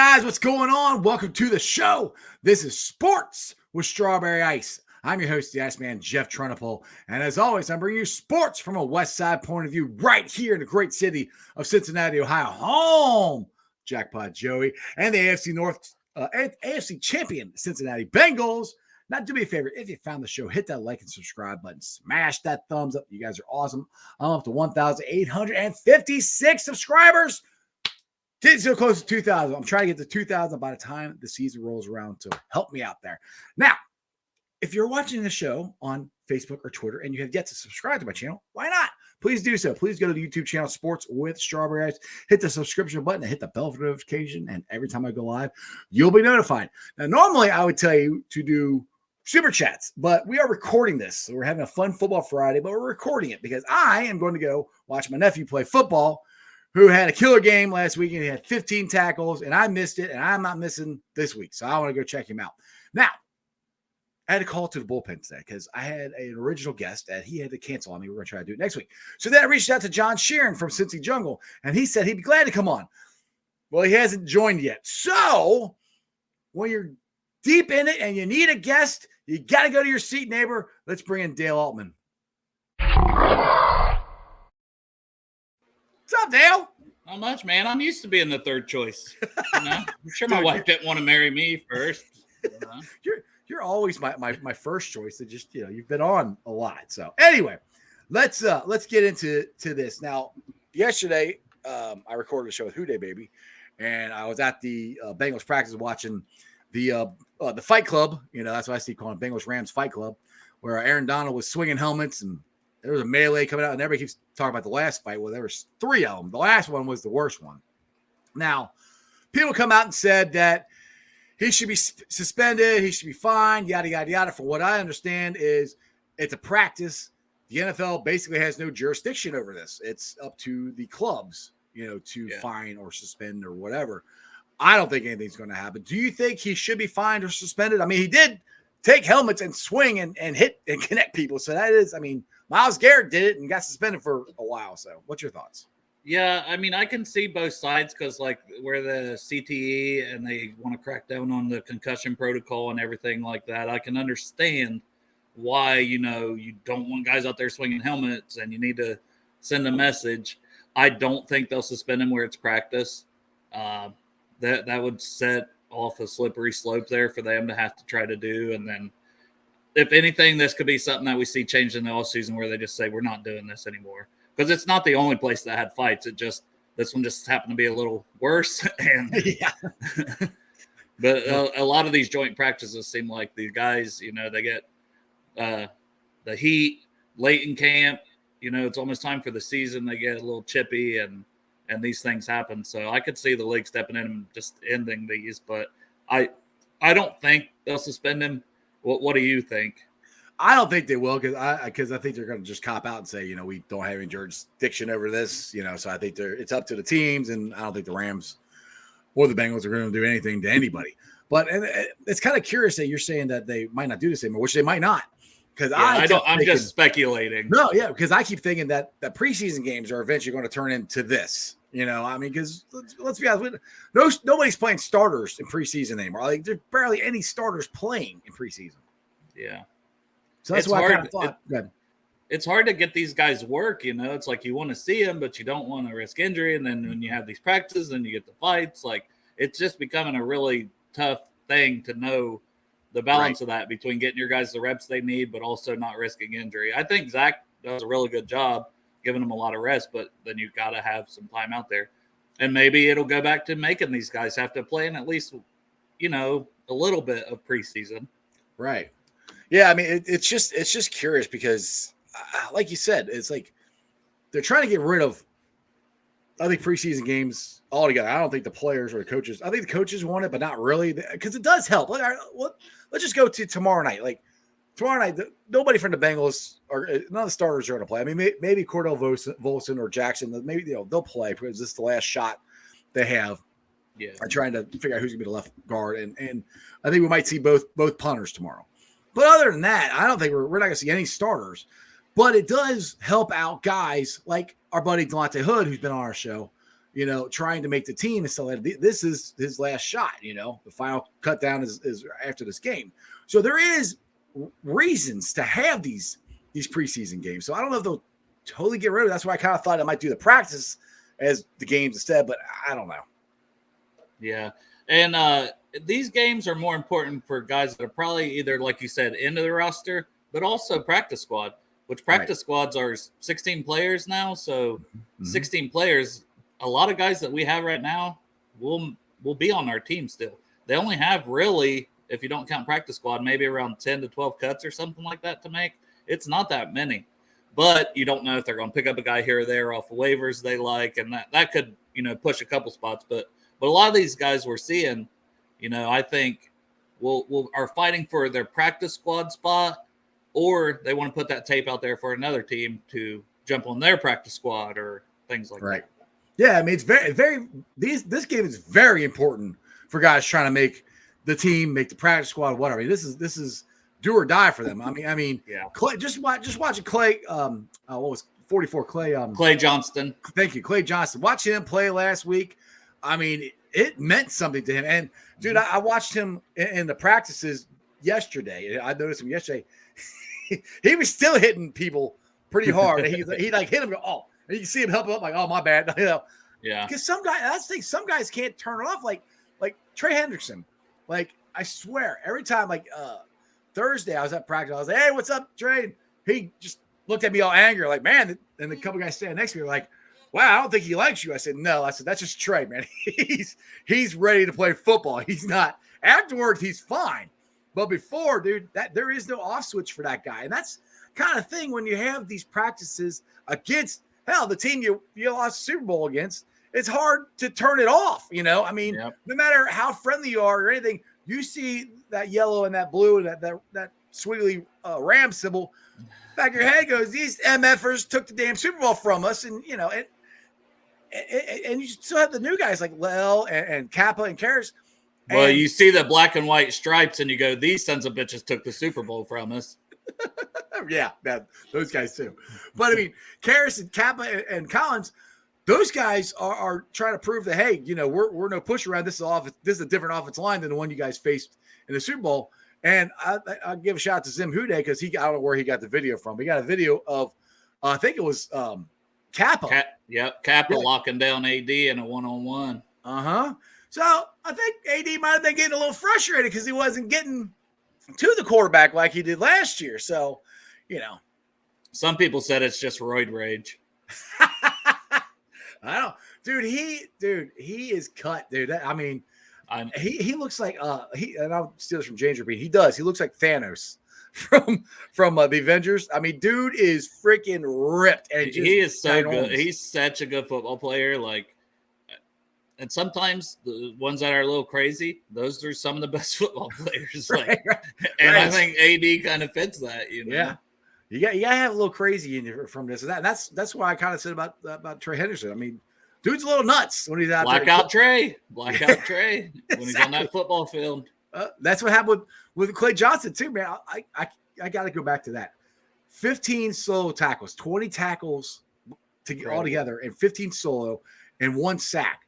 guys, what's going on? Welcome to the show. This is Sports with Strawberry Ice. I'm your host, the Iceman, Jeff Trunapole. And as always, I'm bringing you sports from a West Side point of view right here in the great city of Cincinnati, Ohio. Home, Jackpot Joey, and the AFC North, AFC champion Cincinnati Bengals. Now, do me a favor. If you found the show, hit that like and subscribe button. Smash that thumbs up. You guys are awesome. I'm up to 1,856 subscribers. Getting so close to 2,000. I'm trying to get to 2,000 by the time the season rolls around. So help me out there. Now, if you're watching the show on Facebook or Twitter and you have yet to subscribe to my channel, why not? Please do so. Please go to the YouTube channel Sports with Strawberry Ice. Hit the subscription button and hit the bell for notification. And every time I go live, you'll be notified. Now, normally I would tell you to do super chats, but we are recording this. So we're having a fun football Friday, but we're recording it because I am going to go watch my nephew play football, who had a killer game last week, and he had 15 tackles, and I missed it, and I'm not missing this week, so I want to go check him out. Now, I had to call to the bullpen today because I had an original guest that he had to cancel on me. We're going to try to do it next week. So then I reached out to John Sheeran from Cincy Jungle, and he said he'd be glad to come on. Well, he hasn't joined yet. So when you're deep in it and you need a guest, you got to go to your seat, neighbor. Let's bring in Dale Altman. What's up, Dale? Not much, man. I'm used to being the third choice. You know? I'm sure my wife didn't want to marry me first. You know? You're always my first choice. It just, you've been on a lot. So anyway, let's get into this. Now, yesterday, I recorded a show with Houday Baby, and I was at the Bengals practice watching the Fight Club. That's what I see calling Bengals Rams Fight Club, where Aaron Donald was swinging helmets and there was a melee coming out, and everybody keeps talking about the last fight. Well, there was 3 of them. The last one was the worst one. Now, people come out and said that he should be suspended, he should be fined, yada, yada, yada. From what I understand is it's a practice. The NFL basically has no jurisdiction over this. It's up to the clubs, to fine or suspend or whatever. I don't think anything's going to happen. Do you think he should be fined or suspended? I mean, he did take helmets and swing and hit and connect people. So that is, Myles Garrett did it and got suspended for a while. So what's your thoughts? Yeah, I can see both sides because, where the CTE and they want to crack down on the concussion protocol and everything like that, I can understand why, you don't want guys out there swinging helmets and you need to send a message. I don't think they'll suspend him where it's practice. That would set off a slippery slope there for them to have to try to do. And then, if anything, this could be something that we see changed in the offseason where they just say, we're not doing this anymore. Because it's not the only place that had fights. This one just happened to be a little worse. And But a lot of these joint practices seem like the guys, they get the heat late in camp. It's almost time for the season. They get a little chippy and these things happen. So I could see the league stepping in and just ending these. But I don't think they'll suspend him. What do you think? I don't think they will because I think they're going to just cop out and say, we don't have any jurisdiction over this. So I think it's up to the teams, and I don't think the Rams or the Bengals are going to do anything to anybody. But it's kind of curious that you're saying that they might not do the same, which they might not. Because I'm just speculating. No, yeah, because I keep thinking that preseason games are eventually going to turn into this. Because let's be honest, nobody's playing starters in preseason anymore. There's barely any starters playing in preseason. Yeah. So that's why I kind of thought. It's hard to get these guys work, It's like you want to see them, but you don't want to risk injury. And then when you have these practices, then you get the fights. It's just becoming a really tough thing to know the balance of that between getting your guys the reps they need, but also not risking injury. I think Zach does a really good job giving them a lot of rest, but then you've got to have some time out there. And maybe it'll go back to making these guys have to play in at least, a little bit of preseason. Right. Yeah. It's just curious because like you said, it's like they're trying to get rid of, I think, preseason games altogether. I don't think the players or the coaches, I think the coaches want it, but not really, because it does help. Let's just go to tomorrow night. Tomorrow night, nobody from the Bengals or none of the starters are going to play. Maybe Cordell Volson or Jackson, maybe they'll play because this is the last shot they have. Yeah, I'm trying to figure out who's going to be the left guard, and I think we might see both punters tomorrow. But other than that, I don't think we're not going to see any starters. But it does help out guys like our buddy Delonte Hood, who's been on our show, trying to make the team and stuff like that. This is his last shot. The final cut down is after this game. So there is reasons to have these preseason games. So I don't know if they'll totally get rid of it. That's why I kind of thought I might do the practice as the games instead, but I don't know. Yeah. And these games are more important for guys that are probably either, like you said, into the roster, but also practice squad, which practice squads are 16 players now. So 16 players, a lot of guys that we have right now will be on our team still. They only have really, if you don't count practice squad, maybe around 10 to 12 cuts or something like that to make. It's not that many. But you don't know if they're going to pick up a guy here or there off of waivers they like, and that could, push a couple spots. But a lot of these guys we're seeing, I think are fighting for their practice squad spot, or they want to put that tape out there for another team to jump on their practice squad or things like that. Yeah, I mean, it's very, very. This game is very important for guys trying to make the team, make the practice squad, whatever. I mean, this is do or die for them. I mean, yeah. Clay, just watching Clay. What was 44? Clay. Clay Johnston. Thank you, Clay Johnston. Watch him play last week. I mean, it meant something to him. And dude, I watched him in the practices yesterday. I noticed him yesterday. He was still hitting people pretty hard. He like hit him. And you can see him help him up. Like, oh, my bad. Yeah. Because some guys can't turn it off. Like Trey Hendrickson. Like, I swear, every time, Thursday, I was at practice. I was like, hey, what's up, Trey? He just looked at me all angry, like, man. And the couple guys standing next to me were like, wow, I don't think he likes you. I said, no. I said, that's just Trey, man. He's ready to play football. He's not. Afterwards, he's fine. But before, dude, there is no off switch for that guy. And that's kind of thing when you have these practices against, hell, the team you lost the Super Bowl against. It's hard to turn it off, I mean, no matter how friendly you are or anything, you see that yellow and that blue and that swiggly Ram symbol, back of your head goes, these MFers took the damn Super Bowl from us. And, and you still have the new guys like Lel and Kappa and Karras. Well, you see the black and white stripes and you go, these sons of bitches took the Super Bowl from us. Yeah, those guys too. But I mean, Karras and Kappa and Collins, those guys are trying to prove that, hey, we're no push around. This is a different offensive line than the one you guys faced in the Super Bowl. And I'll give a shout out to Zim Hude because I don't know where he got the video from. He got a video of, I think it was Kappa. Kappa locking down AD in a one-on-one. So I think AD might have been getting a little frustrated because he wasn't getting to the quarterback like he did last year. So, Some people said it's just roid rage. I don't, dude. He is cut, dude. I mean, he looks like and I'll steal this from James Rapine. He does. He looks like Thanos from the Avengers. I mean, dude is freaking ripped, and he is so good. He's such a good football player. And sometimes the ones that are a little crazy, those are some of the best football players. I think AD kind of fits that. Yeah. You got to have a little crazy in you from this and that. And that's why I kind of said about Trey Henderson. I mean, dude's a little nuts when he's out there. Blackout Trey when he's on that football field. That's what happened with Clay Johnson too, man. I got to go back to that. 15 solo tackles, 20 tackles all together, and 15 solo and 1 sack.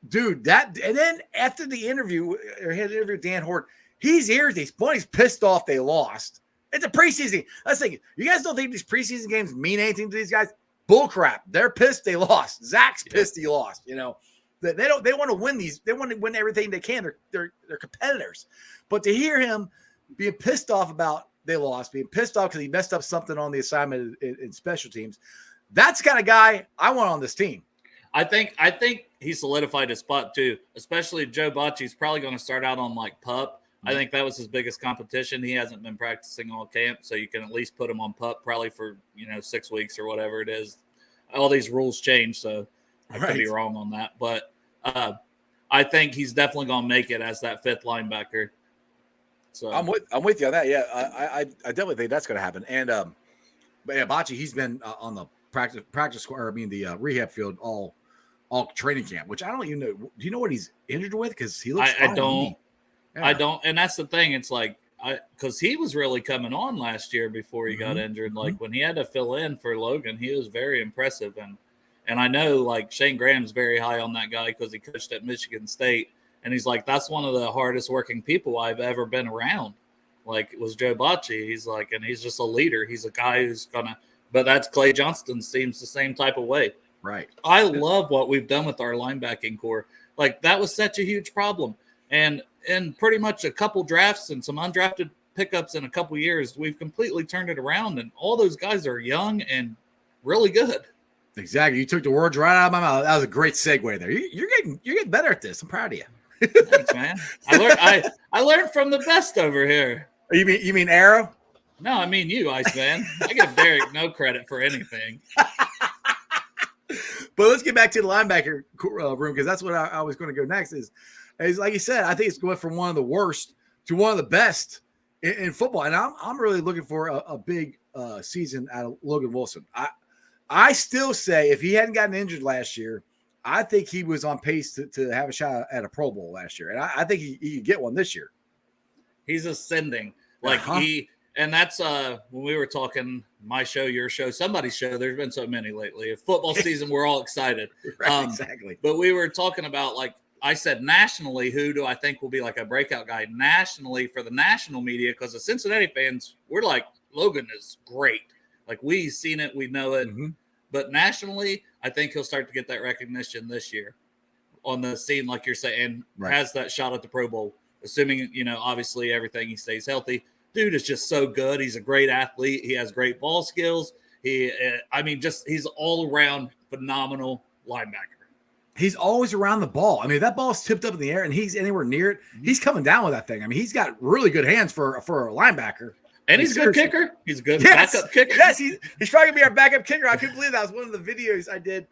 Dude, and then after the interview, or he had an interview with Dan Hort, he's irritated. He's pissed off they lost. It's a preseason. Let's think. You guys don't think these preseason games mean anything to these guys? Bullcrap. They're pissed they lost. Zach's pissed he lost. They want to win these. They want to win everything they can. They're competitors. But to hear him being pissed off about they lost, being pissed off because he messed up something on the assignment in special teams, that's the kind of guy I want on this team. I think he solidified his spot too, especially Joe Bocci's probably going to start out on PUP. I think that was his biggest competition. He hasn't been practicing all camp, so you can at least put him on PUP probably for 6 weeks or whatever it is. All these rules change, so I could be wrong on that. But I think he's definitely going to make it as that 5th linebacker. So I'm with you on that. Yeah, I definitely think that's going to happen. And but yeah, Bocci, he's been on the practice squad, or the rehab field all training camp, which I don't even know. Do you know what he's injured with? Because he looks. I don't. Yeah. I don't, and that's the thing. It's because he was really coming on last year before he got injured. When he had to fill in for Logan, he was very impressive. And And I know like Shane Graham's very high on that guy because he coached at Michigan State. And he's like, that's one of the hardest working people I've ever been around. Like it was Joe Bocci. He's like, and he's just a leader. He's a guy who's gonna, but that's Clay Johnston seems the same type of way. Right. I love what we've done with our linebacking core. Like that was such a huge problem. And in pretty much a couple drafts and some undrafted pickups in a couple years, we've completely turned it around. And all those guys are young and really good. Exactly. You took the words right out of my mouth. That was a great segue there. You're getting better at this. I'm proud of you. Thanks, man. I learned from the best over here. You mean Arrow? No, I mean you, Iceman. I give Derek no credit for anything. But let's get back to the linebacker room because that's what I was going to go next. Is like you said, I think it's going from one of the worst to one of the best in football, and I'm really looking for a big season out of Logan Wilson. I still say if he hadn't gotten injured last year, I think he was on pace to have a shot at a Pro Bowl last year, and I think he could get one this year. He's ascending, like and that's when we were talking my show, your show, somebody's show. There's been so many lately. If football season, we're all excited. Right, exactly. But we were talking about, like I said, nationally, who do I think will be like a breakout guy nationally for the national media? Because the Cincinnati fans, we're like, Logan is great. Like we've seen it, we know it. Mm-hmm. But nationally, I think he'll start to get that recognition this year on the scene, like you're saying, has that shot at the Pro Bowl, assuming, obviously everything, he stays healthy. Dude is just so good. He's a great athlete. He has great ball skills. He's all around phenomenal linebacker. He's always around the ball. I mean, if that ball's tipped up in the air and he's anywhere near it, he's coming down with that thing. I mean, he's got really good hands for a linebacker. And he's a good kicker. He's a good backup kicker. Yes, he's probably going to be our backup kicker. I couldn't believe that was one of the videos I did.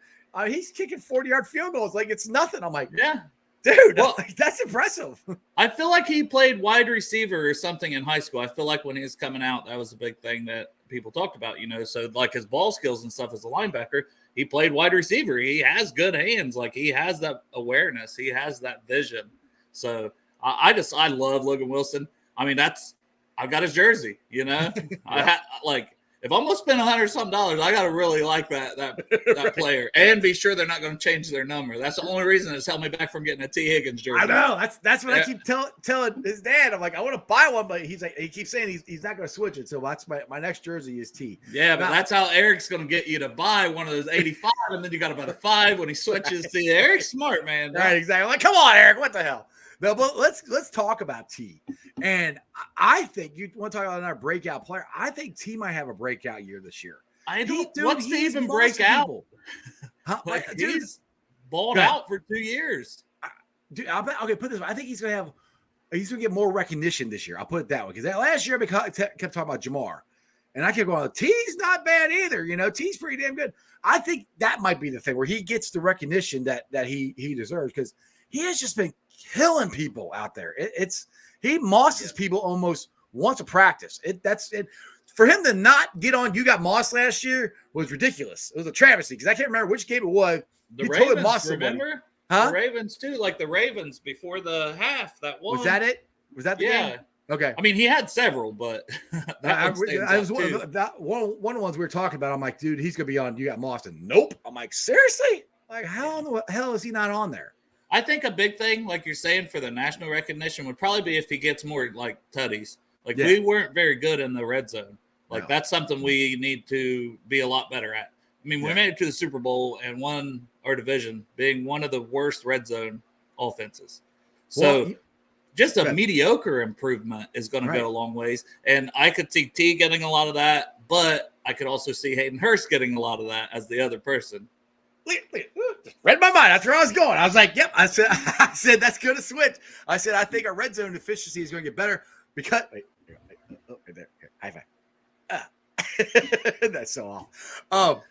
He's kicking 40-yard field goals like it's nothing. I'm like, yeah. Dude, that's impressive. I feel like he played wide receiver or something in high school. I feel like when he was coming out, that was a big thing that people talked about, So like his ball skills and stuff as a linebacker, he played wide receiver. He has good hands. Like he has that awareness. He has that vision. So I love Logan Wilson. I mean, I've got his jersey, yeah. If I'm gonna spend $100-something, I gotta really like that player and be sure they're not gonna change their number. That's the only reason it's held me back from getting a T. Higgins jersey. I know that's what I keep telling his dad. I'm like, I want to buy one, but he's like, he keeps saying he's not gonna switch it. So that's my next jersey is T. Yeah, but that's how Eric's gonna get you to buy one of those 85, and then you gotta buy the 5 when he switches to Eric's smart, man. Right, exactly. I'm like, come on, Eric, what the hell? No, but let's talk about T. And I think you want to talk about another breakout player. I think T might have a breakout year this year. What's to even break out? Huh? He's balled out for 2 years. Dude, okay, put this way. I think he's gonna get more recognition this year. I'll put it that way. Because last year I kept talking about Jamar. And I kept going, T's not bad either. T's pretty damn good. I think that might be the thing where he gets the recognition that he deserves because he has just been killing people out there. He mosses people almost once a practice. That's it. For him to not get on You Got Moss last year was ridiculous. It was a travesty because I can't remember which game it was. The Ravens, remember? Huh? The Ravens too, like the Ravens before the half. That one. Was that it? Was that the game? Okay. I mean, he had several, but I was one of the ones we were talking about. I'm like, dude, he's gonna be on You Got Moss, and nope. I'm like, seriously? Like, how in the hell is he not on there? I think a big thing, like you're saying, for the national recognition would probably be if he gets more like tutties. Like we weren't very good in the red zone. Like that's something we need to be a lot better at. I mean, we made it to the Super Bowl and won our division, being one of the worst red zone offenses. So just a mediocre improvement is going to go a long ways. And I could see T getting a lot of that, but I could also see Hayden Hurst getting a lot of that as the other person. Read my mind. That's where I was going. I was like, yep. I said that's going to switch. I said, I think our red zone efficiency is going to get better because right there. High five. That's so off.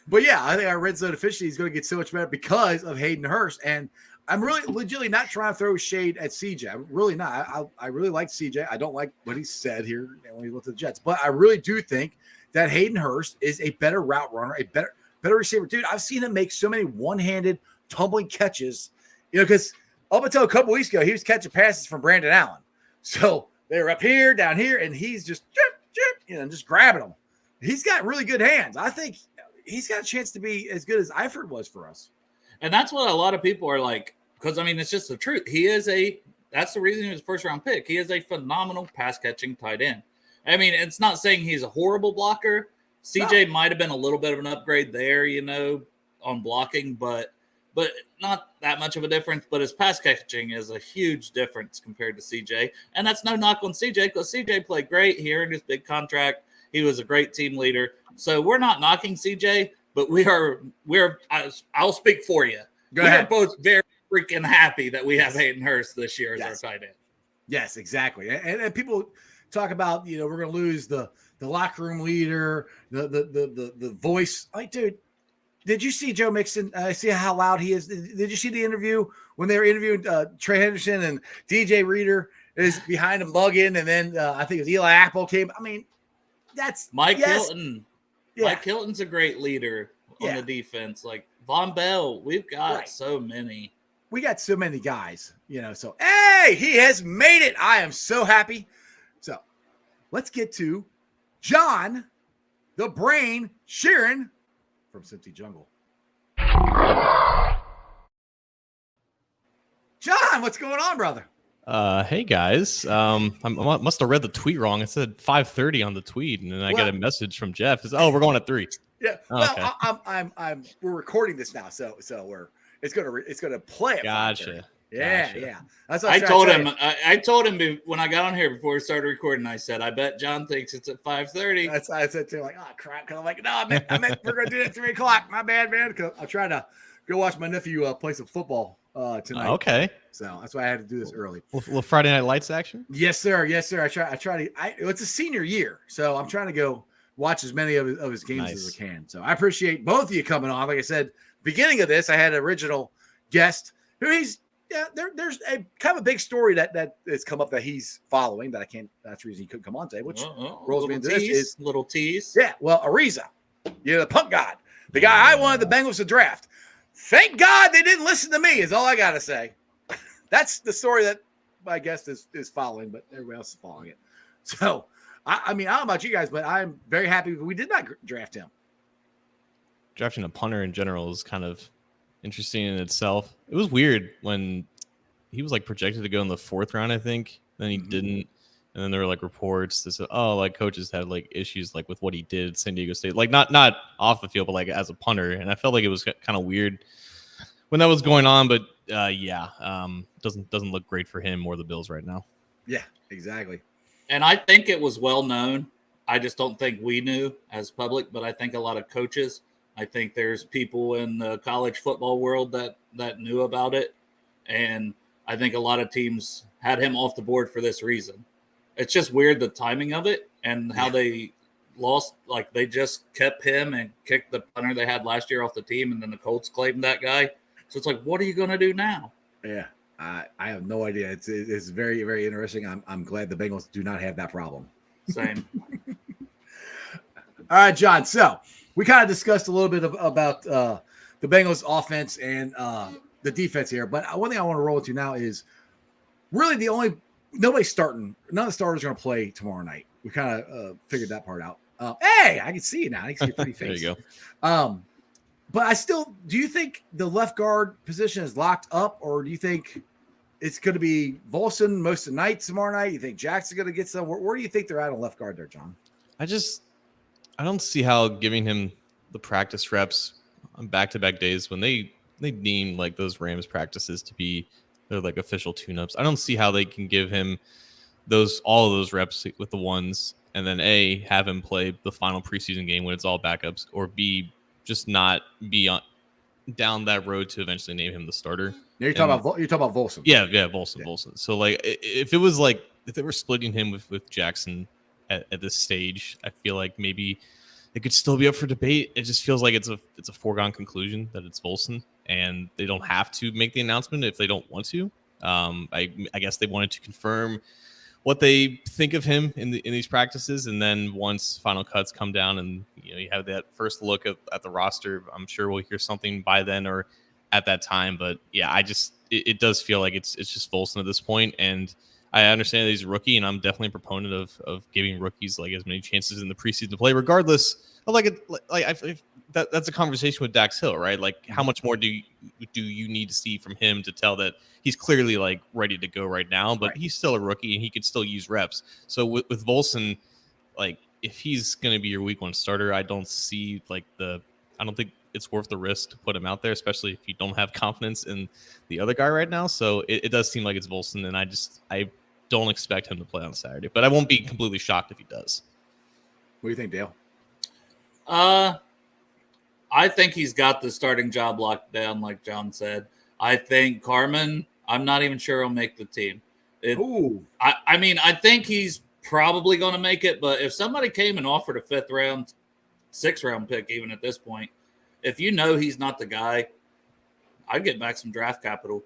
But yeah, I think our red zone efficiency is going to get so much better because of Hayden Hurst. And I'm really legitimately not trying to throw shade at CJ. I'm really not. I really like CJ. I don't like what he said here when he looked at the Jets. But I really do think that Hayden Hurst is a better route runner, a better receiver. Dude, I've seen him make so many one-handed tumbling catches, because up until a couple weeks ago, he was catching passes from Brandon Allen. So they were up here, down here, and he's just just grabbing them. He's got really good hands. I think he's got a chance to be as good as Eifert was for us. And that's what a lot of people are like, because I mean, it's just the truth. That's the reason he was first round pick. He is a phenomenal pass catching tight end. I mean, it's not saying he's a horrible blocker. CJ might have been a little bit of an upgrade there, on blocking, but not that much of a difference. But his pass catching is a huge difference compared to CJ. And that's no knock on CJ, because CJ played great. He earned his big contract. He was a great team leader. So we're not knocking CJ, but I'll speak for you. We are both very freaking happy that we have Hayden Hurst this year as our tight end. Yes, exactly. And people talk about, we're going to lose the locker room leader, the voice. Like, dude, did you see Joe Mixon? See how loud he is. Did you see the interview when they were interviewing Trey Henderson and DJ Reader is behind him bugging, and then I think it was Eli Apple came. I mean, that's Mike Hilton. Yeah. Mike Hilton's a great leader on the defense. Like Von Bell, we've got so many. We got so many guys, So, hey, he has made it. I am so happy. So, let's get to John, the Brain Sheeran from Cincy Jungle. John, what's going on, brother? Hey guys. I must have read the tweet wrong. It said 5:30 on the tweet, and then I got a message from Jeff. It's we're going at 3. Yeah. Okay. We're recording this now, so it's gonna play it. Gotcha. Yeah. That's what I told him. I told him when I got on here before we started recording. I said, "I bet John thinks it's at 5:30." That's I said to him, like, "Oh crap!" Because I'm like, "No, I meant we're gonna do it at 3 o'clock." My bad, man. Because I'm trying to go watch my nephew play some football tonight. Okay. So that's why I had to do this early. Little Friday Night Lights action. Yes, sir. I try to. It's a senior year, so I'm trying to go watch as many of his games as I can. So I appreciate both of you coming on. Like I said, beginning of this, I had an original guest who there's a kind of a big story that has come up that he's following that I can't. That's the reason he couldn't come on today, which rolls me into this is little tease. Yeah, well, Ariza, the punk god, the guy I wanted the Bengals to draft. Thank God they didn't listen to me. Is all I gotta say. That's the story that my guest is following, but everybody else is following it. So, I mean, I don't know about you guys, but I'm very happy we did not draft him. Drafting a punter in general is kind of interesting in itself. It was weird when he was projected to go in the 4th round, I think. Then he didn't. And then there were reports that said, coaches had issues with what he did at San Diego State. Not off the field, but as a punter. And I felt like it was kind of weird when that was going on. But doesn't look great for him or the Bills right now. Yeah, exactly. And I think it was well known. I just don't think we knew as public, but I think a lot of coaches, I think there's people in the college football world that knew about it. And I think a lot of teams had him off the board for this reason. It's just weird, the timing of it and how they lost. They just kept him and kicked the punter they had last year off the team. And then the Colts claimed that guy. So it's what are you going to do now? Yeah, I have no idea. It's very, very interesting. I'm glad the Bengals do not have that problem. Same. All right, John. So we kind of discussed a little bit about the Bengals offense and the defense here. But one thing I want to roll with you now is really nobody's starting. None of the starters are going to play tomorrow night. We kind of figured that part out. Hey, I can see you now. I can see your pretty face. There you go. But do you think the left guard position is locked up, or do you think it's going to be Volson most of the night tomorrow night? You think Jackson's going to get some? Where do you think they're at on left guard there, John? I don't see how giving him the practice reps on back-to-back days when they deem those Rams practices to be their official tune-ups. I don't see how they can give him all of those reps with the ones and then A, have him play the final preseason game when it's all backups, or B, just not be down that road to eventually name him the starter. You're talking about Volson. Yeah, Volson. So if it was if they were splitting him with Jackson at this stage, I feel like maybe it could still be up for debate. It just feels like it's a foregone conclusion that it's Volson, and they don't have to make the announcement if they don't want to. I guess they wanted to confirm what they think of him in these practices, and then once final cuts come down and you have that first look at the roster, I'm sure we'll hear something by then or at that time. But yeah, it does feel like it's just Volson at this point, and I understand that he's a rookie, and I'm definitely a proponent of giving rookies as many chances in the preseason to play, regardless of that's a conversation with Dax Hill, right? Like, how much more do you need to see from him to tell that he's clearly like ready to go right now? But he's still a rookie and he could still use reps. So with Volson, like if he's going to be your week 1 starter, I don't think it's worth the risk to put him out there, especially if you don't have confidence in the other guy right now. So it does seem like it's Volson, and I don't expect him to play on Saturday, but I won't be completely shocked if he does. What do you think, Dale? I think he's got the starting job locked down, like John said. I think Carmen, I'm not even sure he'll make the team. I mean, I think he's probably going to make it, but if somebody came and offered a 5th round, 6th round pick, even at this point, if you know he's not the guy, I'd get back some draft capital.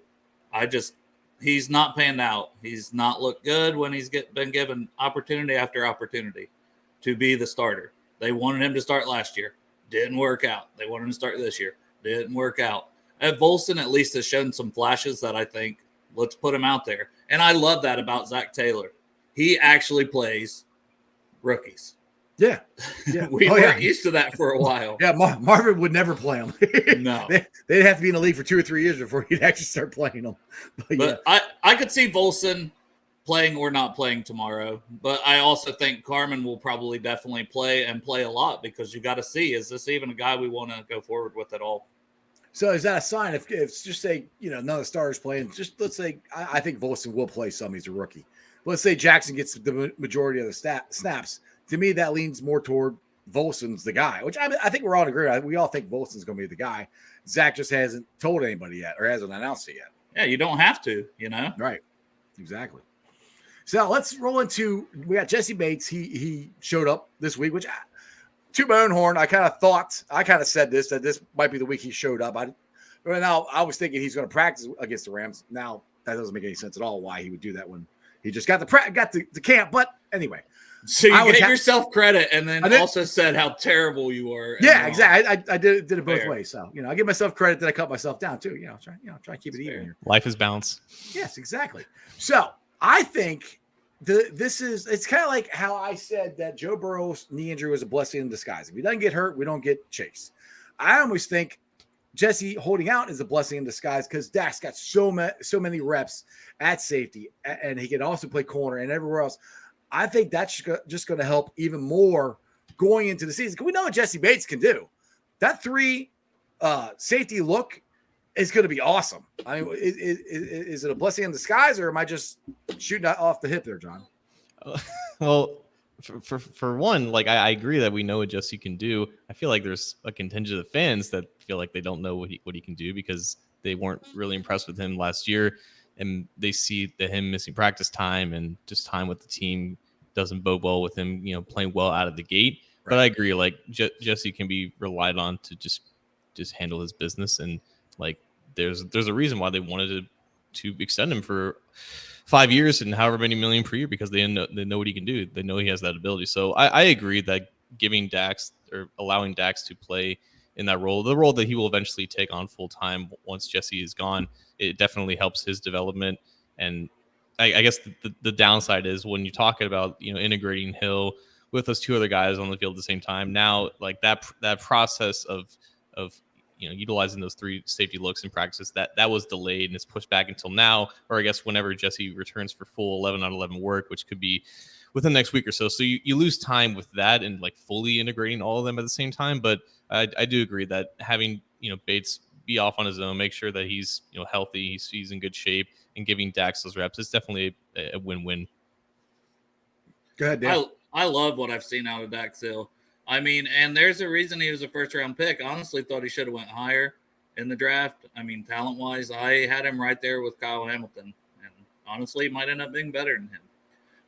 He's not panned out. He's not looked good when he's been given opportunity after opportunity to be the starter. They wanted him to start last year. Didn't work out. They wanted him to start this year. Didn't work out. Volson at least has shown some flashes that I think, let's put him out there. And I love that about Zach Taylor. He actually plays rookies. Yeah. We weren't used to that for a while. Yeah, Marvin would never play him. No. They'd have to be in the league for 2 or 3 years before he'd actually start playing them. But I could see Volson playing or not playing tomorrow. But I also think Carmen will probably definitely play and play a lot, because you got to see, is this even a guy we want to go forward with at all? So is that a sign? If just say, none of the starters playing, just let's say, I think Volson will play some. He's a rookie. Let's say Jackson gets the majority of the snaps. To me, that leans more toward Volson's the guy, which I think we're all in agreement. We all think Volson's going to be the guy. Zach just hasn't told anybody yet, or hasn't announced it yet. Yeah, you don't have to, Right. Exactly. So let's roll into, we got Jesse Bates. He showed up this week, which to my own horn, I kind of said that this might be the week he showed up. Now I was thinking he's going to practice against the Rams. Now that doesn't make any sense at all why he would do that when he just got the camp. But anyway. So you gave yourself credit and then also said how terrible you were. Yeah, exactly. I did it both ways. So, I give myself credit that I cut myself down too. Try to keep it even here. Life is balance. Yes, exactly. So I think it's kind of like how I said that Joe Burrow's knee injury was a blessing in disguise. If he doesn't get hurt, we don't get Chase. I always think Jesse holding out is a blessing in disguise, because Dax got so many reps at safety, and he can also play corner and everywhere else. I think that's just going to help even more going into the season. Because we know what Jesse Bates can do. That 3 safety look is going to be awesome. I mean, is it a blessing in disguise, or am I just shooting off the hip there, John? Well, for one, like I agree that we know what Jesse can do. I feel like there's a contingent of fans that feel like they don't know what he can do, because they weren't really impressed with him last year, and they see that him missing practice time and just time with the team doesn't bode well with him, playing well out of the gate. Right. But I agree, like Jesse can be relied on to just handle his business, and like there's a reason why they wanted to extend him for 5 years and however many million per year, because they know what he can do. They know he has that ability. So I agree that giving Dax, or allowing Dax to play in that role, the role that he will eventually take on full time once Jesse is gone, it definitely helps his development. And I guess the downside is when you're talking about integrating Hill with those 2 other guys on the field at the same time. Now, like that process of utilizing those 3 safety looks in practice, that was delayed and it's pushed back until now, or I guess whenever Jesse returns for full 11 on 11 work, which could be within the next week or so. So you lose time with that and like fully integrating all of them at the same time. But I do agree that having Bates be off on his own, make sure that he's healthy, he's in good shape, and giving Dax those reps is definitely a win-win. Go ahead, Dan. I love what I've seen out of Dax Hill. I mean, and there's a reason he was a first-round pick. I honestly thought he should have went higher in the draft. I mean, talent-wise, I had him right there with Kyle Hamilton, and honestly, he might end up being better than him.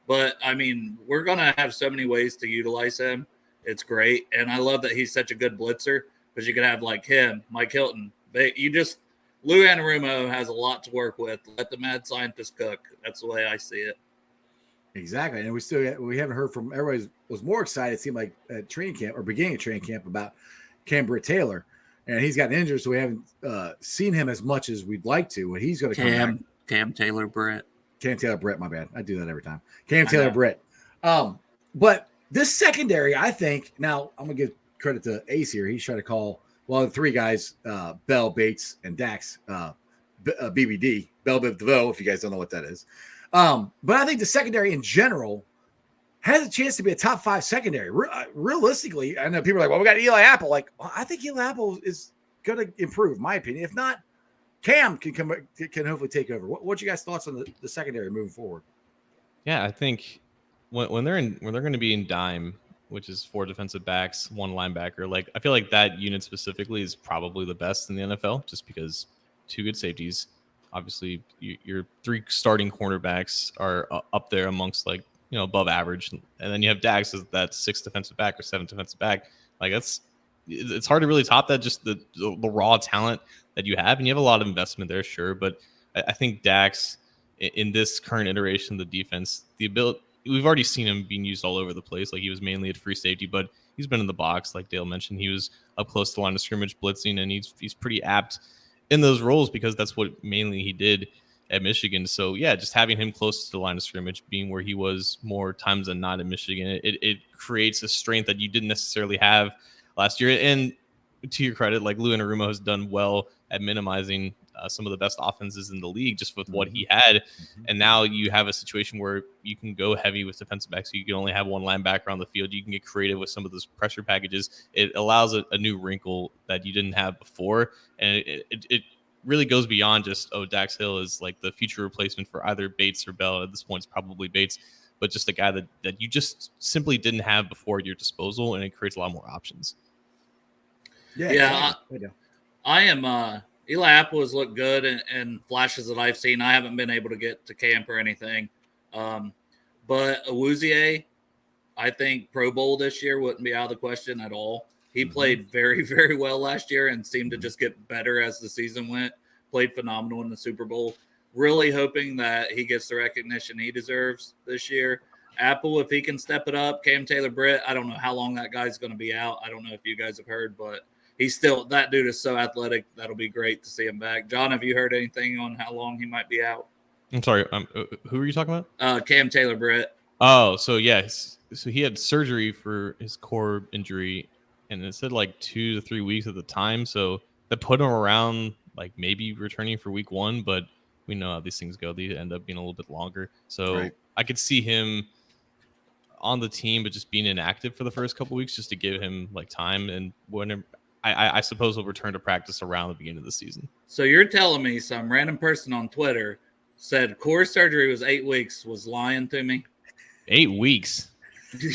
But, I mean, we're going to have so many ways to utilize him. It's great, and I love that he's such a good blitzer, because you could have, like him, Mike Hilton. Lou Anarumo has a lot to work with. Let the mad scientist cook. That's the way I see it. Exactly. And we haven't heard from everybody was more excited, it seemed like, at training camp or beginning of training camp about Cam Britt-Taylor. And he's gotten injured, so we haven't seen him as much as we'd like to. But he's going to come back. Cam Taylor Britt, my bad. I do that every time. Cam Taylor Britt. But this secondary, I think, now I'm going to give credit to Ace here. He's trying to call the three guys, Bell, Bates, and Dax, BBD, Bell Biv DeVoe, if you guys don't know what that is. But I think the secondary in general has a chance to be a top 5 secondary. Realistically, I know people are like, well, we got Eli Apple. Like, well, I think Eli Apple is going to improve, in my opinion. If not, Cam can hopefully take over. What's you guys' thoughts on the secondary moving forward? Yeah, I think when they're going to be in dime, which is 4 defensive backs, 1 linebacker, like I feel like that unit specifically is probably the best in the NFL, just because 2 good safeties. Obviously, your 3 starting cornerbacks are up there amongst like above average, and then you have Dax as that 6th defensive back or 7th defensive back. Like it's hard to really top that, just the raw talent that you have, and you have a lot of investment there, sure, but I think Dax in this current iteration of the defense, the ability, we've already seen him being used all over the place. Like he was mainly at free safety, but he's been in the box, like Dale mentioned. He was up close to the line of scrimmage blitzing, and he's pretty apt in those roles because that's what mainly he did at Michigan. So yeah, just having him close to the line of scrimmage, being where he was more times than not in Michigan, it creates a strength that you didn't necessarily have last year. And to your credit, like Lou Anarumo has done well at minimizing some of the best offenses in the league just with what he had. And now you have a situation where you can go heavy with defensive backs. So you can only have 1 linebacker on the field. You can get creative with some of those pressure packages. It allows a new wrinkle that you didn't have before. And it really goes beyond just, Dax Hill is like the future replacement for either Bates or Bell. At this point, it's probably Bates, but just a guy that you just simply didn't have before at your disposal. And it creates a lot more options. Yeah. I am, Eli Apple has looked good and flashes that I've seen. I haven't been able to get to camp or anything. But Awuzie, I think Pro Bowl this year wouldn't be out of the question at all. He played very, very well last year and seemed to just get better as the season went. Played phenomenal in the Super Bowl. Really hoping that he gets the recognition he deserves this year. Apple, if he can step it up. Cam Taylor-Britt, I don't know how long that guy's going to be out. I don't know if you guys have heard, but that dude is so athletic. That'll be great to see him back. John, have you heard anything on how long he might be out? I'm sorry. Who are you talking about? Cam Taylor-Britt. Oh, so yes. So he had surgery for his core injury, and it said like 2 to 3 weeks at the time. So that put him around like maybe returning for week 1, but we know how these things go. They end up being a little bit longer. So I could see him on the team, but just being inactive for the first couple weeks just to give him like time. And when I suppose he'll return to practice around the beginning of the season. So you're telling me some random person on Twitter said core surgery was 8 weeks was lying to me? 8 weeks?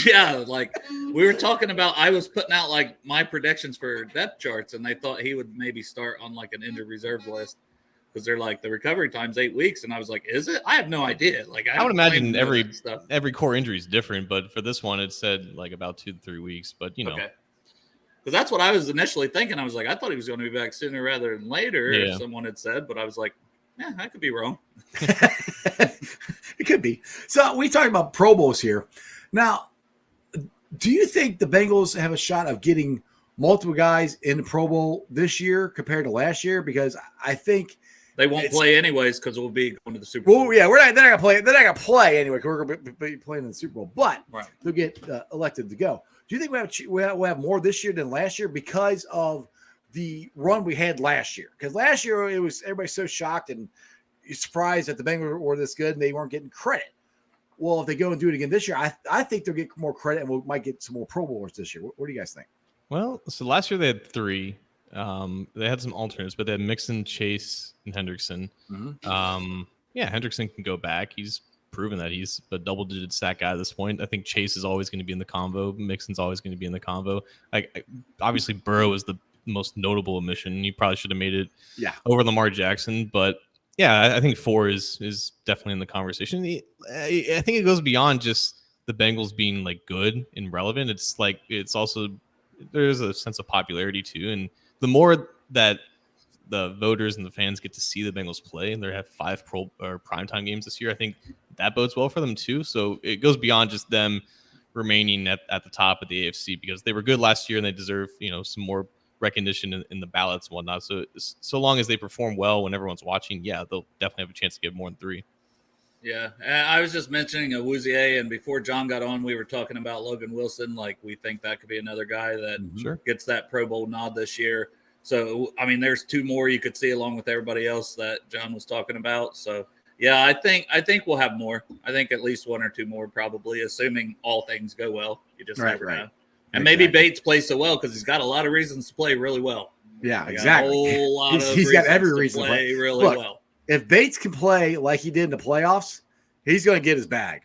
Yeah, like we were talking about, I was putting out like my predictions for depth charts, and they thought he would maybe start on like an injured reserve list because they're like the recovery time's 8 weeks, and I was like, is it? I have no idea. Like I would imagine every core injury is different, but for this one, it said like about 2 to 3 weeks. But okay. Because that's what I was initially thinking. I was like, I thought he was going to be back sooner rather than later, if someone had said, but I was like, yeah, I could be wrong. It could be. So we talked about Pro Bowls here. Now, do you think the Bengals have a shot of getting multiple guys in the Pro Bowl this year compared to last year? Because I think they won't play anyways because we'll be going to the Super Bowl. Well, yeah, they're not going to play. They're not going to play anyway because we're going to be playing in the Super Bowl. But they'll get elected to go. Do you think we'll have more this year than last year because of the run we had last year? Because last year it was everybody's so shocked and surprised that the Bengals were this good and they weren't getting credit. Well, if they go and do it again this year, I think they'll get more credit and we might get some more Pro Bowlers this year. What do you guys think? Well, so last year they had 3. They had some alternates, but they had Mixon, Chase, and Hendrickson. Hendrickson can go back. He's proven that he's a double-digit sack guy at this point. I think Chase is always going to be in the convo. Mixon's always going to be in the convo. Obviously, Burrow is the most notable omission. He probably should have made it over Lamar Jackson, but yeah, I think 4 is definitely in the conversation. I think it goes beyond just the Bengals being like good and relevant. It's like it's also there's a sense of popularity too, and the more that the voters and the fans get to see the Bengals play, and they have 5 primetime games this year, I think that bodes well for them too. So it goes beyond just them remaining at the top of the AFC because they were good last year and they deserve some more recognition in the ballots and whatnot. So long as they perform well when everyone's watching, they'll definitely have a chance to get more than 3. Yeah, I was just mentioning Awuzie, and before John got on, we were talking about Logan Wilson. Like, we think that could be another guy that Sure. gets that Pro Bowl nod this year. So, I mean, there's two more you could see along with everybody else that John was talking about. So, yeah, I think we'll have more. I think at least one or two more, probably, assuming all things go well. You just never know. And maybe Bates plays so well because he's got a lot of reasons to play really well. Yeah, He exactly. A whole lot of he's got every reason to play really Look, well. If Bates can play like he did in the playoffs, he's going to get his bag.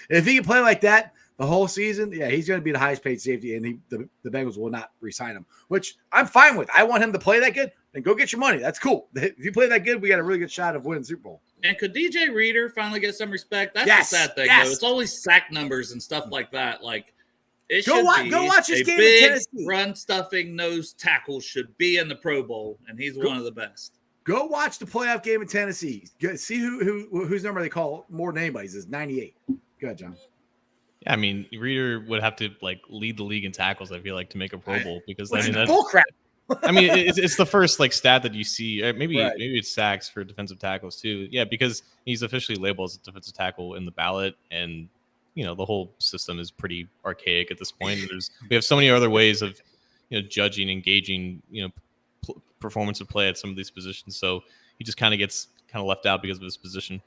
If he can play like that the whole season, yeah, he's going to be the highest paid safety, and the Bengals will not re-sign him, which I'm fine with. I want him to play that good. Then go get your money. That's cool. If you play that good, we got a really good shot of winning the Super Bowl. And could DJ Reader finally get some respect? That's the sad thing, though. It's always sack numbers and stuff like that. Like, it go watch his game in Tennessee. Run-stuffing nose tackle should be in the Pro Bowl, and he's one of the best. Go watch the playoff game in Tennessee. See whose number they call more than anybody's is 98. Go ahead, John. Yeah, I mean, Reader would have to like lead the league in tackles. I feel like to make a Pro Bowl because I mean that's bullcrap. I mean, it's the first like stat that you see. Maybe it's sacks for defensive tackles too. Yeah, because he's officially labeled as a defensive tackle in the ballot, and you know the whole system is pretty archaic at this point. We have so many other ways of judging, engaging, performance of play at some of these positions. So he just kind of gets left out because of his position.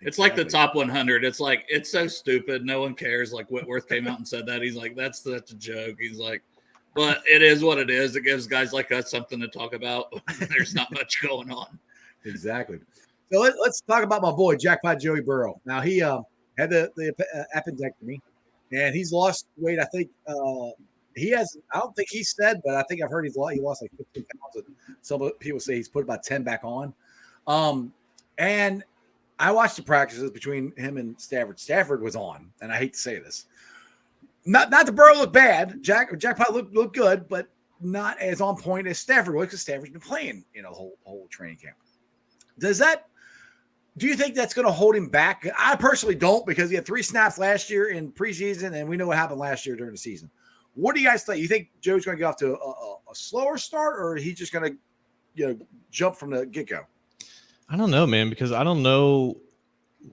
It's like the top 100. It's like, it's so stupid. No one cares. Like Whitworth came out and said that. He's like, that's such a joke. He's like, but it is what it is. It gives guys like us something to talk about. There's not much going on. Exactly. So let's talk about my boy, Jackpot Joey Burrow. Now, he had the appendectomy, and he's lost weight. I think he has – I don't think he said, but I think I've heard he lost like 15 pounds. Some people say he's put about 10 back on. And I watched the practices between him and Stafford. Stafford was on, and I hate to say this. Not the Burrow looked bad. Jackpot looked good, but not as on point as Stafford was because Stafford's been playing, the whole training camp. Do you think that's going to hold him back? I personally don't, because he had 3 snaps last year in preseason, and we know what happened last year during the season. What do you guys think? You think Joe's going to get off to a slower start, or he's just going to, jump from the get-go? I don't know, man, because I don't know.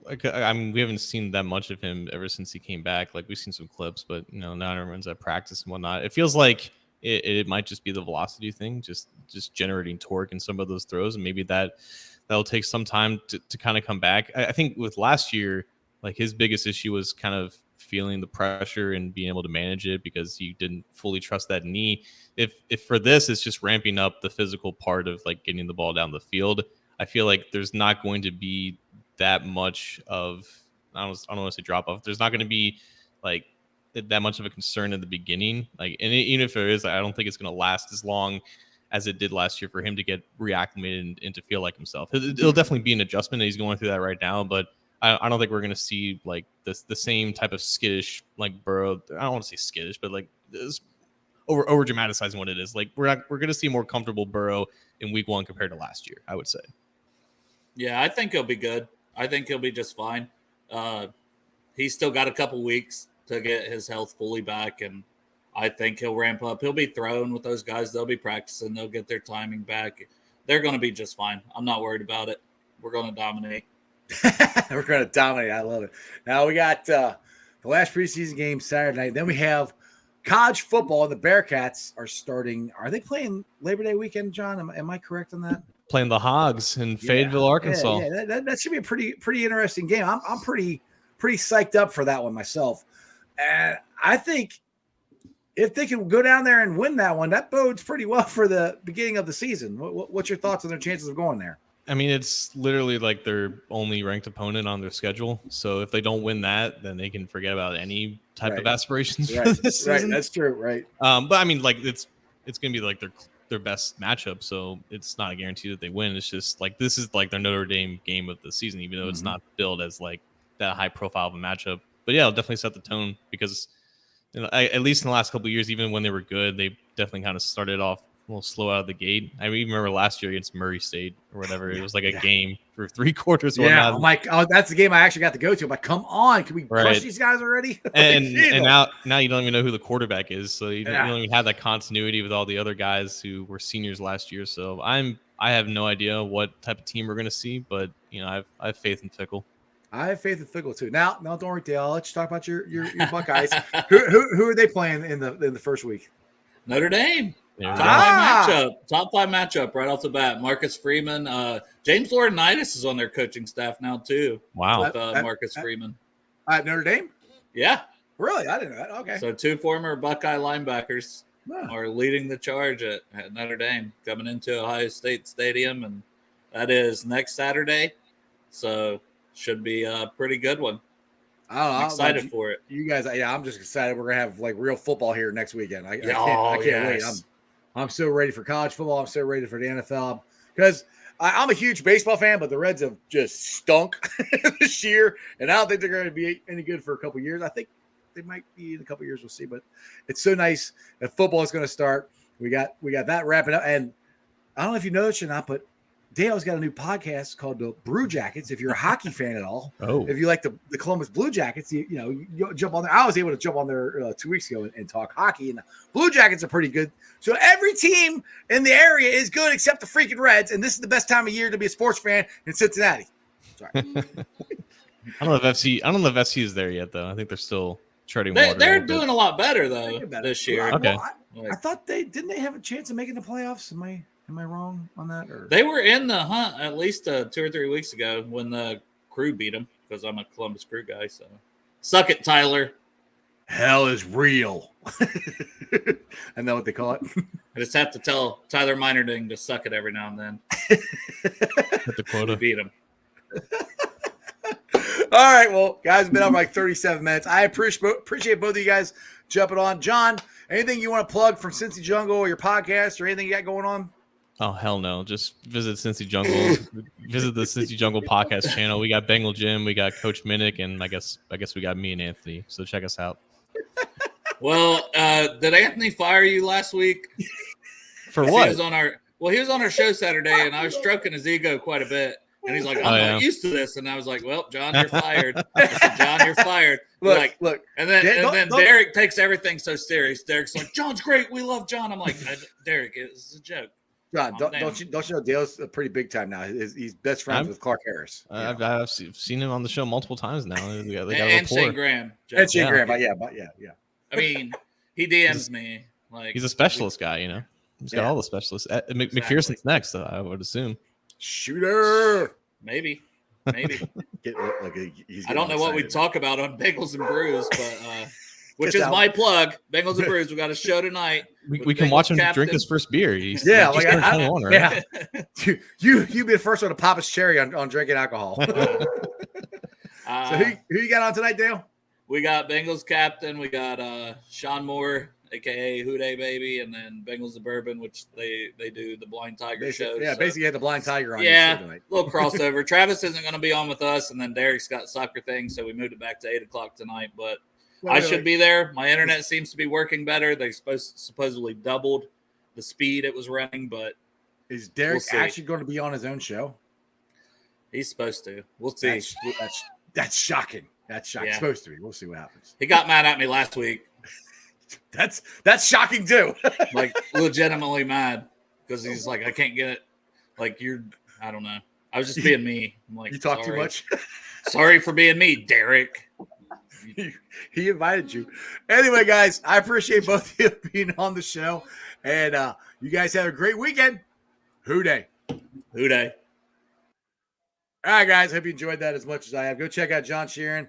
Like, I mean, we haven't seen that much of him ever since he came back. Like, we've seen some clips, but not everyone's at practice and whatnot. It feels like it might just be the velocity thing, just generating torque in some of those throws, and maybe that'll take some time to kind of come back. I think with last year, like his biggest issue was kind of feeling the pressure and being able to manage it because he didn't fully trust that knee. If for this, it's just ramping up the physical part of like getting the ball down the field. I feel like there's not going to be that much of, I don't want to say drop off. There's not going to be like that much of a concern in the beginning. Like, and even if there is, I don't think it's going to last as long as it did last year for him to get reacclimated and to feel like himself. It'll definitely be an adjustment, and he's going through that right now. But I don't think we're going to see like the same type of skittish like Burrow. I don't want to say skittish, but like over dramatizing what it is. Like we're going to see more comfortable Burrow in week 1 compared to last year, I would say. Yeah, I think he'll be good. I think he'll be just fine. He's still got a couple weeks to get his health fully back, and I think he'll ramp up. He'll be thrown with those guys. They'll be practicing. They'll get their timing back. They're going to be just fine. I'm not worried about it. We're going to dominate. We're going to dominate. I love it. Now we got the last preseason game Saturday night. Then we have college football. The Bearcats are starting. Are they playing Labor Day weekend, John? Am I correct on that? Playing the Hogs in Fayetteville, Arkansas. Yeah, that should be a pretty interesting game. I'm pretty psyched up for that one myself. And I think if they can go down there and win that one, that bodes pretty well for the beginning of the season. What's your thoughts on their chances of going there? I mean, it's literally like their only ranked opponent on their schedule. So if they don't win that, then they can forget about any type of aspirations for this season. Right, that's true, right. But I mean, like it's going to be like their best matchup, so it's not a guarantee that they win. It's just like this is like their Notre Dame game of the season, even though it's not billed as like that high profile of a matchup. But yeah, it'll definitely set the tone because at least in the last couple of years, even when they were good, they definitely kind of started off a little slow out of the gate. I even remember last year against Murray State or whatever. It was like a game for 3 quarters. Yeah, I'm like, that's the game I actually got to go to. I'm like, come on, can we crush these guys already? and now you don't even know who the quarterback is, so you don't even have that continuity with all the other guys who were seniors last year. So I have no idea what type of team we're going to see, but I have faith in Fickle. I have faith in Fickle too. Now, don't worry, Dale. I'll let you talk about your Buckeyes. who are they playing in the first week? Notre Dame. There we Top 5 matchup right off the bat. Marcus Freeman. James Laurinaitis is on their coaching staff now too. Wow. With Marcus Freeman. At Notre Dame? Yeah. Really? I didn't know that. Okay. So 2 former Buckeye linebackers Wow. are leading the charge at Notre Dame, coming into Ohio State Stadium, and that is next Saturday. So should be a pretty good one. I'm excited for it. You guys, I'm just excited. We're gonna have like real football here next weekend. I can't wait. I'm so ready for college football. I'm so ready for the NFL because I'm a huge baseball fan, but the Reds have just stunk this year, and I don't think they're going to be any good for a couple years. I think they might be in a couple years. We'll see. But it's so nice that football is going to start. We got that wrapping up, and I don't know if you know this or not, but Dale's got a new podcast called the Brew Jackets. If you're a hockey fan at all, if you like the Columbus Blue Jackets, you jump on there. I was able to jump on there 2 weeks ago and talk hockey, and the Blue Jackets are pretty good. So every team in the area is good except the freaking Reds, and this is the best time of year to be a sports fan in Cincinnati. Sorry. I don't know if FC is there yet, though. I think they're still treading water. They're doing a lot better though this year. Okay. I thought they have a chance of making the playoffs. Am I wrong on that? Or? They were in the hunt at least 2 or 3 weeks ago when the Crew beat them, because I'm a Columbus Crew guy. So suck it, Tyler. Hell is real. I know what they call it. I just have to tell Tyler Meinerding to suck it every now and then. Hit the quota. Beat him. All right, well, guys, been on like 37 minutes. I appreciate both of you guys jumping on. John, anything you want to plug from Cincy Jungle or your podcast or anything you got going on? Oh, hell no. Just visit Cincy Jungle. Visit the Cincy Jungle podcast channel. We got Bengal Jim. We got Coach Minnick. And I guess we got me and Anthony. So check us out. Well, did Anthony fire you last week? For what? He was on our show Saturday, and I was stroking his ego quite a bit. And he's like, I'm not used to this. And I was like, well, John, you're fired. I said, John, you're fired. Look. And then Derek takes everything so serious. Derek's like, John's great. We love John. I'm like, Derek, it's a joke. John, don't you know Dale's a pretty big time now. He's best friends with Clark Harris. I've seen him on the show multiple times now. They got and Shane Graham. And Shane Graham, yeah. I mean, he DMs me. Like he's a specialist guy, He's got all the specialists. McPherson's next, I would assume. Shooter. Maybe. I don't know what we talk about on Bengals and Brews, but which is my plug. Bengals and Brews. We got a show tonight. We can watch him drink his first beer. You be the first one to pop his cherry on drinking alcohol. So who you got on tonight, Dale? We got Bengals captain. We got Sean Moore, aka Houday Baby, and then Bengals and Bourbon, which they do the Blind Tiger show. Yeah, basically had the Blind Tiger on. Yeah, little crossover. Travis isn't going to be on with us, and then Derek's got soccer things, so we moved it back to 8:00 tonight. But I should be there. My internet seems to be working better. They supposedly doubled the speed it was running, but is Derek actually going to be on his own show? He's supposed to. We'll see. That's shocking. That's shocking. Yeah. Supposed to be. We'll see what happens. He got mad at me last week. That's shocking too. Like legitimately mad because he's like, I can't get it. Like I don't know. I was just being me. I'm like, you talk too much. Sorry for being me, Derek. He invited you. Anyway, guys, I appreciate both of you being on the show, and you guys have a great weekend. Houday. Houday. All right, guys. Hope you enjoyed that as much as I have. Go check out John Sheeran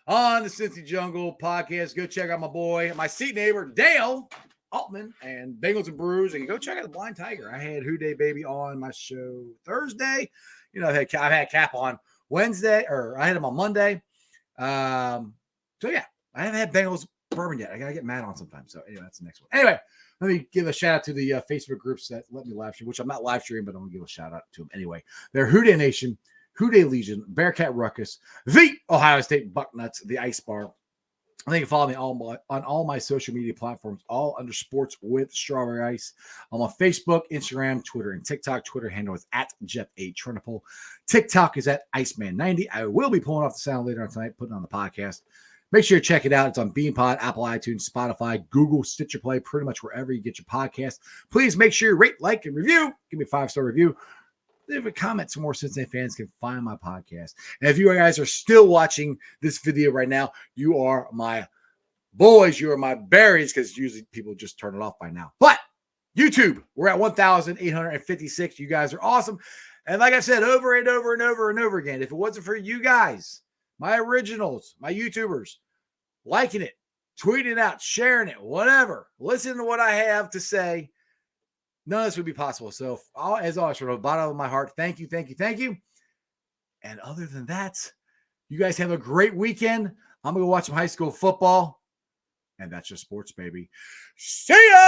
on the Cincy Jungle podcast. Go check out my seat neighbor, Dale Altman, and Bengals and Brews. And go check out the Blind Tiger. I had Houday Baby on my show Thursday. I've had Cap on Wednesday, or I had him on Monday. So, yeah, I haven't had Bengals bourbon yet. I got to get Matt on sometime. So, anyway, that's the next one. Anyway, let me give a shout out to the Facebook groups that let me live stream, which I'm not live streaming, but I'm going to give a shout out to them anyway. They're Houday Nation, Houday Legion, Bearcat Ruckus, the Ohio State Bucknuts, the Ice Bar. I think you can follow me on all my social media platforms, all under Sports with Strawberry Ice. I'm on Facebook, Instagram, Twitter, and TikTok. Twitter handle is @Jeff8Triniple. TikTok is @Iceman90. I will be pulling off the sound later on tonight, putting it on the podcast. Make sure you check it out. It's on BeanPod, Apple iTunes, Spotify, Google, Stitcher Play, pretty much wherever you get your podcast. Please make sure you rate, like, and review. Give me a 5-star review. leave a comment so more Cincinnati fans can find my podcast. And if you guys are still watching this video right now, you are my boys. You are my berries, because usually people just turn it off by now. But YouTube, we're at 1,856. You guys are awesome. And like I said, over and over and over and over again, if it wasn't for you guys, my originals, my YouTubers, liking it, tweeting it out, sharing it, whatever, listen to what I have to say, none of this would be possible. So as always, from the bottom of my heart, thank you, thank you, thank you. And other than that, you guys have a great weekend. I'm going to go watch some high school football. And that's just sports, baby. See ya!